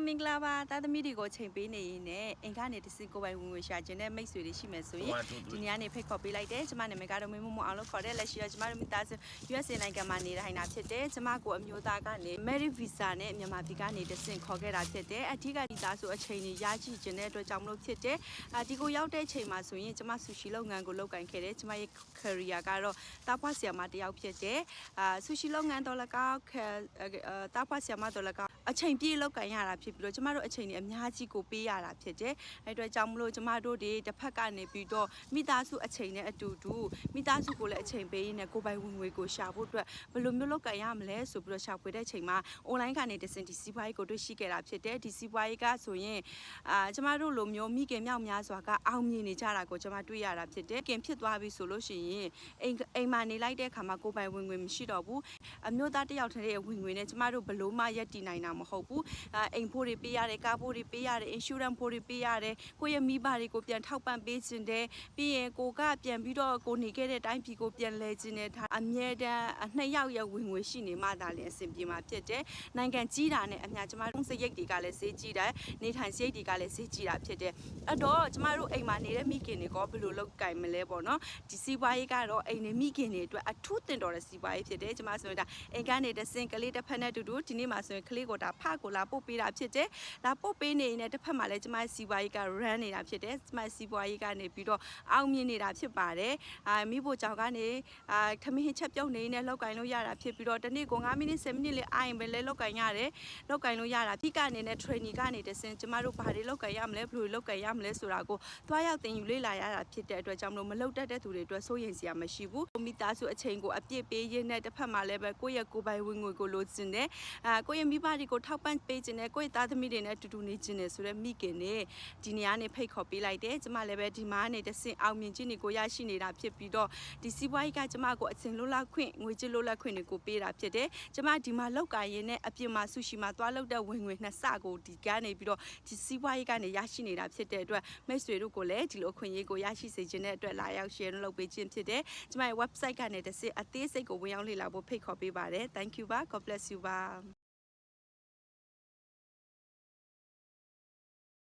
မင်္ဂလာပါသားသမီးတွေကိုချိန်ပေးနေရင်လည်းအိမ်ကနေတစင်ကိုပိုင်ဝင်ဝင်ရှာခြင်းနဲ့မိတ်ဆွေတွေရှိမယ်ဆိုရင်ဒီနေ့ကနေဖိတ်ခေါ်ပေးလိုက်တယ်ကျမနာမည်ကတော့မင်းမအောင်လို့ခေါ်တယ်လက်ရှိတော့ကျမတို့မိသားစု USA နိုင်ငံမှာနေထိုင်တာဖြစ်တယ်ကျမကိုအမျိုးသားကနေ Merit Visa နဲ့မြန်မာပြည်ကနေတစင်ခေါ်ခဲ့တာဖြစ်တယ်အထူးကဒီသားစုအချိန်ကြီးရရှိခြင်းတဲ့အတွက်ကြောင့်မလို့ဖြစ်တယ်ဒီကိုရောက်တဲ့ချိန်မှာဆိုရင်ကျမဆူရှီလုပ်ငန်းကိုလုပ်ကင်ခဲ့တယ်ကျမရဲ့ career ကတော့တာဖွားဆီယာမတယောက်ဖြစ်တယ်ဆူရှီလုပ်ငန်းတော့လည်းကောက်တာဖွားဆီယာမတော့လည်းကောက်အချိန်ပြည့်လောက်ကင်ရတာဖြစ်ပြီးတော့ကျမတို့အချိန်ကြီးအများကြီးကိုပေးရတာဖြစ်တယ်။အဲ့အတွက်ကြောင့်မလို့ကျမတို့တွေတစ်ဖက်ကနေပြီးတော့မိသားစုအချိန်နဲ့အတူတူမိသားစုကိုလည်းအချိန်ပေးရင်းနဲ့ကိုယ်ပိုင်ဝင်ငွေကိုရှာဖို့အတွက်ဘယ်လိုမျိုးလောက်ကင်ရမလဲဆိုပြီးတော့ရှာဖွေတဲ့ချိန်မှာ online ကနေတစင်ဒီစီးပွားရေးကိုတွေ့ရှိခဲ့တာဖြစ်တယ်။ဒီစီးပွားရေးကဆိုရင်ကျမတို့လိုမျိုးမိခင်မြောက်များစွာကအောင်မြင်နေကြတာကိုကျမတွေ့ရတာဖြစ်တယ်။ကင်ဖြစ်သွားပြီဆိုလို့ရှိရင်အိမ်မှာနေလိုက်တဲ့အခါမှာကိုယ်ပိုင်ဝင်ငွေမရှိတော့ဘူး။အမျိုးသားတစ်ယောက်တည်းရဲ့ဝင်ငွေနဲ့ကျမတို့ဘယ်လိုမှရပ်တည်နိုင်တာမဟုတ်ဘူးအိမ်ဖို့တွေပေးရတယ်ကားဖို့တွေပေးရတယ် insurance ဖို့တွေပေးရတယ်ကိုယ့်ရဲ့မိဘတွေကိုပြန်ထောက်ပံ့ပေးခြင်းတယ်ပြီးရင်ကိုကပြန်ပြီးတော့ကိုနေခဲ့တဲ့တိုင်းပြည်ကိုပြန်လဲခြင်းတယ်ဒါအမြဲတမ်းနှစ်ယောက်ရဲ့ဝင်ငွေရှိနေမှသာလျှင်အဆင်ပြေမှာဖြစ်တယ်နိုင်ငံကြီးတာနဲ့အများကျမတို့စရိတ်တွေကလည်းဈေးကြီးတယ်နေထိုင်စရိတ်တွေကလည်းဈေးကြီးတာဖြစ်တယ်အဲ့တော့ကျမတို့အိမ်မှာနေတဲ့မိခင်တွေကဘယ်လိုလုပ်ကင်မလဲပေါ့နော်ဒီစီးပွားရေးကတော့အိမ်နေမိခင်တွေအတွက်အထူးတင်တော်တဲ့စီးပွားရေးဖြစ်တယ်ကျမဆိုရင်ဒါအိမ်ကနေတဆင်ကလေးတစ်ဖက်နဲ့တူတူဒီနေ့မှာဆိုရင်ကလေးကိုဒါဖကိုလာပို့ပေးတာဖြစ်တယ်။ဒါပို့ပေးနေရင်တစ်ဖက်မှာလည်းကျမစီးပွားရေးက run နေတာဖြစ်တယ်။ကျမစီးပွားရေးကနေပြီးတော့အောင်မြင်နေတာဖြစ်ပါတယ်။မိဖို့ကြောင့်ကနေထမင်းချက်ပြုတ်နေနဲ့လောက်ကင်လို့ရတာဖြစ်ပြီးတော့တနေ့ကို9မိနစ်10မိနစ်လေးအိုင်ပဲလဲလောက်ကင်ရတယ်။လောက်ကင်လို့ရတာပြီးကနေနဲ့ training ကနေတဆင်ကျမတို့ဘာတွေလောက်ကင်ရမလဲဘယ်လိုလောက်ကင်ရမလဲဆိုတာကိုသွားရောက်သင်ယူလေ့လာရတာဖြစ်တဲ့အတွက်ကြောင့်မလုပ်တတ်တဲ့သူတွေအတွက်စိုးရိမ်စရာမရှိဘူး။မိသားစုအချိန်ကိုအပြည့်ပေးရင်းနဲ့တစ်ဖက်မှာလည်းပဲကိုယ့်ရဲ့ကိုယ်ပိုင်ဝင်ငွေကိုလိုချင်တယ်။ကိုယ့်ရဲ့မိဘတွေကိုထောက်ပံ့ပေးခြင်းနဲ့ကိုယ့်ရဲ့သားသမီးတွေနဲ့တူတူနေခြင်းနဲ့ဆိုတဲ့မိခင်နဲ့ဒီနေရာနေဖိတ်ခေါ်ပေးလိုက်တယ်ကျမလည်းပဲဒီမှာနေတဆင်အောင်မြင်ခြင်းတွေကိုရရှိနေတာဖြစ်ပြီးတော့ဒီစီးပွားရေးကကျမကိုအချိန်လွတ်လပ်ခွင့်ငွေကြေးလွတ်လပ်ခွင့်တွေကိုပေးတာဖြစ်တယ်ကျမဒီမှာလောက်ကရင်းနဲ့အပြင်မှာဆူရှီမှာသွားလောက်တဲ့ဝင်ငွေနှစ်ဆကိုဒီကနေပြီးတော့ဒီစီးပွားရေးကနေရရှိနေတာဖြစ်တဲ့အတွက်မိတ်ဆွေတို့ကိုလည်းဒီလိုအခွင့်အရေးကိုရရှိစေခြင်းတဲ့အတွက်လာရောက် share လုပ်ပေးခြင်းဖြစ်တယ်ကျမရဲ့ website ကနေတဆင်အသေးစိတ်ကိုဝင်ရောက်လေ့လာဖို့ဖိတ်ခေါ်ပေးပါတယ် thank you ပါ God bless you ပါ